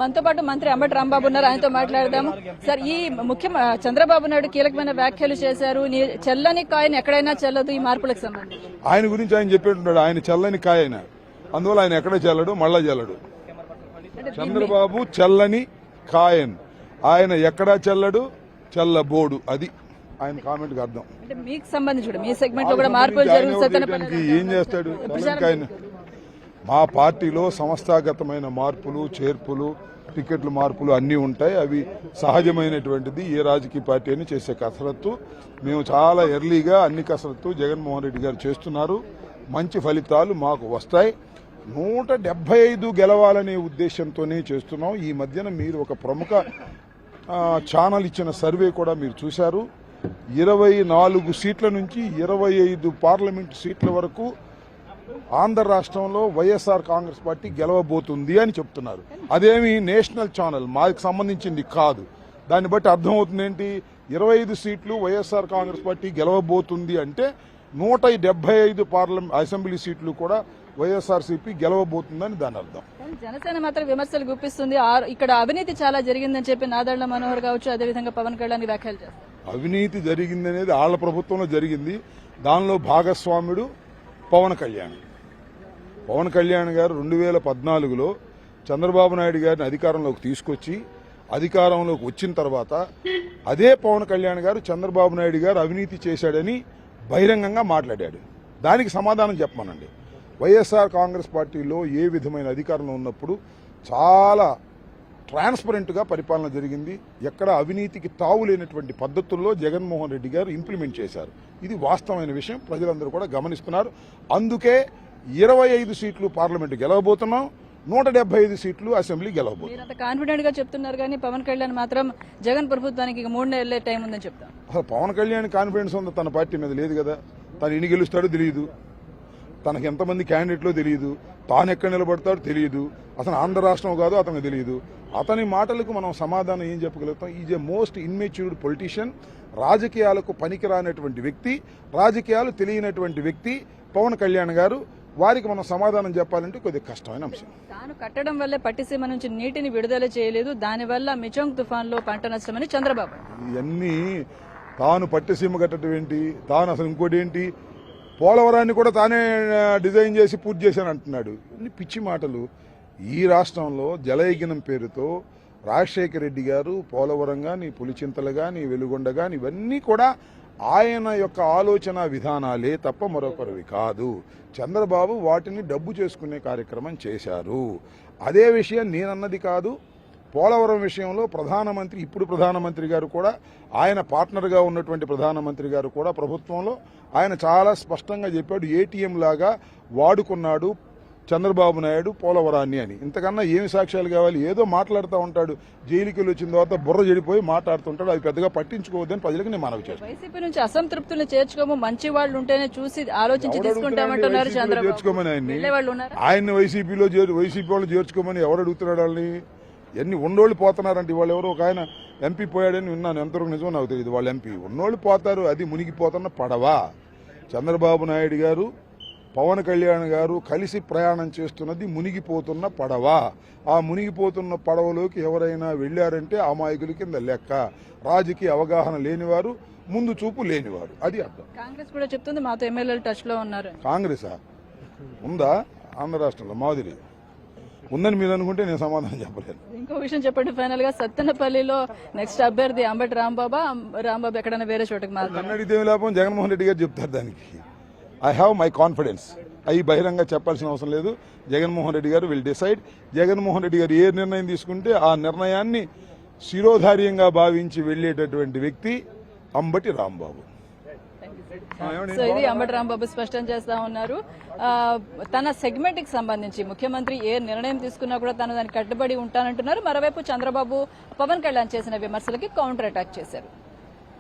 మనతో పాటు మంత్రి అంబటి రాంబాబు ఉన్నారు, ఆయనతో మాట్లాడదాము. సార్, ఈ చంద్రబాబు నాయుడు కీలకమైన వ్యాఖ్యలు చేశారు. చెల్లని కాయని ఎక్కడైనా చెల్లదు ఈ మార్పులకు సంబంధించి. ఆయన గురించి ఆయన చెప్పేట్టున్నాడు, ఆయన చెల్లని కాయ ఆయన, అందువల్ల ఆయన ఎక్కడ చెల్లడు, మళ్ళా చెల్లడు. చంద్రబాబు చెల్లని కాయన్, ఆయన ఎక్కడా చెల్లడు, చెల్లబోడు. అది ఆయన కామెంట్ కి అర్థం. అంటే మీకు సంబంధించి మీ సెగ్మెంట్ లో కూడా మార్పులు జరుగుతాయి. ఏం చేస్తాడు ఆయన? మా పార్టీలో సంస్థాగతమైన మార్పులు, చేర్పులు, టికెట్ల మార్పులు అన్నీ ఉంటాయి. అవి సహజమైనటువంటిది. ఏ రాజకీయ పార్టీ అని చేసే కసరత్తు. మేము చాలా ఎర్లీగా అన్ని కసరత్తు జగన్మోహన్ రెడ్డి గారు చేస్తున్నారు. మంచి ఫలితాలు మాకు వస్తాయి. 175 గెలవాలనే ఉద్దేశంతోనే చేస్తున్నాం. ఈ మధ్యన మీరు ఒక ప్రముఖ ఛానల్ ఇచ్చిన సర్వే కూడా మీరు చూశారు. 24 సీట్ల నుంచి 25 పార్లమెంట్ సీట్ల వరకు ఆంధ్ర రాష్ట్రంలో వైఎస్ఆర్ కాంగ్రెస్ పార్టీ గెలవబోతుంది అని చెప్తున్నారు. అదేమి నేషనల్ ఛానల్, మాకు సంబంధించింది కాదు. దాన్ని బట్టి అర్థమవుతుంది ఏంటి, 25 సీట్లు వైఎస్ఆర్ కాంగ్రెస్ పార్టీ గెలవబోతుంది అంటే 175 పార్లమెంట్ అసెంబ్లీ సీట్లు కూడా వైఎస్ఆర్సీపీ గెలవబోతుందని దాని అర్థం. జనసేన మాత్రం విమర్శలు గుప్పిస్తుంది. ఇక్కడ అవినీతి చాలా జరిగిందని చెప్పి నాదళ్ల మనోహర్ కావచ్చు, అదేవిధంగా పవన్ కళ్యాణ్ వ్యాఖ్యలు చేస్తారు. అవినీతి జరిగిందనేది ఆళ్ల ప్రభుత్వంలో జరిగింది. దానిలో భాగస్వాముడు పవన్ కళ్యాణ్. పవన్ కళ్యాణ్ గారు 2014లో చంద్రబాబు నాయుడు గారిని అధికారంలోకి తీసుకొచ్చి, అధికారంలోకి వచ్చిన తర్వాత అదే పవన్ కళ్యాణ్ గారు చంద్రబాబు నాయుడు గారు అవినీతి చేశాడని బహిరంగంగా మాట్లాడాడు. దానికి సమాధానం చెప్పమనండి. వైఎస్ఆర్ కాంగ్రెస్ పార్టీలో ఏ విధమైన అధికారంలో ఉన్నప్పుడు చాలా ట్రాన్స్పరెంట్గా పరిపాలన జరిగింది. ఎక్కడ అవినీతికి తావు లేనటువంటి పద్ధతుల్లో జగన్మోహన్ రెడ్డి గారు ఇంప్లిమెంట్ చేశారు. ఇది వాస్తవమైన విషయం, ప్రజలందరూ కూడా గమనిస్తున్నారు. అందుకే 25 సీట్లు పార్లమెంట్ గెలవబోతున్నాం, 175 సీట్లు అసెంబ్లీ గెలవబోతున్నాం. కాన్ఫిడెంట్ గా చెప్తున్నారు కానీ పవన్ కళ్యాణ్ మాత్రం జగన్ ప్రభుత్వానికి 3 నెలలే టైం ఉందని చెప్తాను. అసలు పవన్ కళ్యాణ్ కాన్ఫిడెన్స్ ఉంది తన పార్టీ మీద లేదు కదా. తను ఎన్ని గెలుస్తాడో తెలియదు, తనకు ఎంతమంది క్యాండిడేట్లో తెలియదు, తాను ఎక్కడ నిలబడతాడో తెలియదు, అసలు ఆంధ్ర రాష్ట్రం కాదో అతనికి తెలియదు. అతని మాటలకు మనం సమాధానం ఏం చెప్పగలుగుతాం? Is a most immatured politician. రాజకీయాలకు పనికిరానటువంటి వ్యక్తి, రాజకీయాలు తెలియనటువంటి వ్యక్తి పవన్ కళ్యాణ్ గారు. వారికి మనం సమాధానం చెప్పాలంటే కొద్దిగా కష్టమైన అంశం. తాను కట్టడం వల్లే పట్టిసీమ నుంచి నీటిని విడుదల చేయలేదు, దానివల్ల మిచోంగ్ తుఫాన్లో పంట నష్టమని చంద్రబాబు. ఇవన్నీ తాను పట్టిసీమ కట్టడం ఏంటి, తాను అసలు ఇంకోటి ఏంటి, పోలవరాన్ని కూడా తానే డిజైన్ చేసి పూర్తి చేశాను అంటున్నాడు. ఇన్ని పిచ్చి మాటలు. ఈ రాష్ట్రంలో జలయజ్ఞం పేరుతో రాజశేఖర రెడ్డి గారు పోలవరం కానీ, పులిచింతలు కానీ, వెలుగొండ కానీ ఇవన్నీ కూడా ఆయన యొక్క ఆలోచన విధానాలే తప్ప మరొకరివి కాదు. చంద్రబాబు వాటిని డబ్బు చేసుకునే కార్యక్రమం చేశారు. అదే విషయం నేనన్నది కాదు. పోలవరం విషయంలో ప్రధానమంత్రి, ఇప్పుడు ప్రధానమంత్రి గారు కూడా, ఆయన పార్ట్నర్గా ఉన్నటువంటి ప్రధానమంత్రి గారు కూడా ప్రభుత్వంలో ఆయన చాలా స్పష్టంగా చెప్పాడు, ఏటీఎం లాగా వాడుకున్నాడు చంద్రబాబు నాయుడు పోలవరాన్ని అని. ఇంతకన్నా ఏమి సాక్ష్యాలు కావాలి? ఏదో మాట్లాడుతూ ఉంటాడు, జైలుకి వచ్చిన తర్వాత బుర్ర చెడిపోయి మాట్లాడుతుంటాడు. అవి పెద్దగా పట్టించుకోవద్దని ప్రజలకు నేను మనవి చేస్తాను. వైసీపీ నుంచి అసంతృప్తులు చేర్చుకోము, మంచి వాళ్ళు ఉంటేనే చూసి ఆలోచించి తీసుకుంటామంటున్నారు చంద్రబాబు. చేర్చుకోమని ఆయన్ని వైసీపీ వాళ్ళు చేర్చుకోమని ఎవరు అడుగుతున్నాడు? వాళ్ళని ఎన్ని ఉన్నోళ్ళు పోతున్నారంటే. వాళ్ళు ఎవరో ఒక ఆయన ఎంపీ పోయాడని విన్నాను, ఎంతవరకు నిజమో నాకు తెలియదు. వాళ్ళు ఎంపీ ఉన్నోళ్ళు పోతారు, అది మునిగిపోతున్న పడవ. చంద్రబాబు నాయుడు గారు, పవన్ కళ్యాణ్ గారు కలిసి ప్రయాణం చేస్తున్నది మునిగిపోతున్న పడవ. ఆ మునిగిపోతున్న పడవలోకి ఎవరైనా వెళ్లారంటే అమాయకుల కింద లెక్క. రాజకీయ అవగాహన లేనివారు, ముందు చూపు లేనివారు, అది అర్థం. కాంగ్రెస్ కూడా చెప్తుంది మాతో ఎమ్మెల్యేలు టచ్ లో ఉన్నారు. కాంగ్రెసా ఉందా ఆంధ్ర రాష్ట్రంలో? మాదిరి ఉందని మీరు అనుకుంటే నేను సమాధానం చెప్పలేదు. ఇంకో విషయం చెప్పండి ఫైనల్ గా, సత్తెనపల్లిలో నెక్స్ట్ అభ్యర్థి అంబటి రాంబాబు ఎక్కడైనా వేరే చోటకి నన్ను అడిగితే లాభం, జగన్మోహన్ రెడ్డి గారు చెప్తారు దానికి. I have my confidence. అవి బహిరంగ చెప్పాల్సిన అవసరం లేదు. జగన్మోహన్ రెడ్డి గారు విల్ డిసైడ్. జగన్మోహన్ రెడ్డి గారు ఏ నిర్ణయం తీసుకుంటే ఆ నిర్ణయాన్ని శిరోధార్యంగా భావించి వెళ్లేటటువంటి వ్యక్తి అంబటి రాంబాబు. సో ఇది అంబటి రాంబాబు స్పష్టం చేస్తా ఉన్నారు. తన సెగ్మెంట్ కి సంబంధించి ముఖ్యమంత్రి ఏ నిర్ణయం తీసుకున్నా కూడా తాను దానికి కట్టుబడి ఉంటానంటున్నారు. మరోవైపు చంద్రబాబు పవన్ కళ్యాణ్ చేసిన విమర్శలకి కౌంటర్ అటాక్ చేశారు.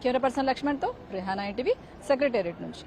కెమెరా పర్సన్ లక్ష్మణ్తో రిహానా, ఎన్టీవీ, సెక్రటేరియట్ నుంచి.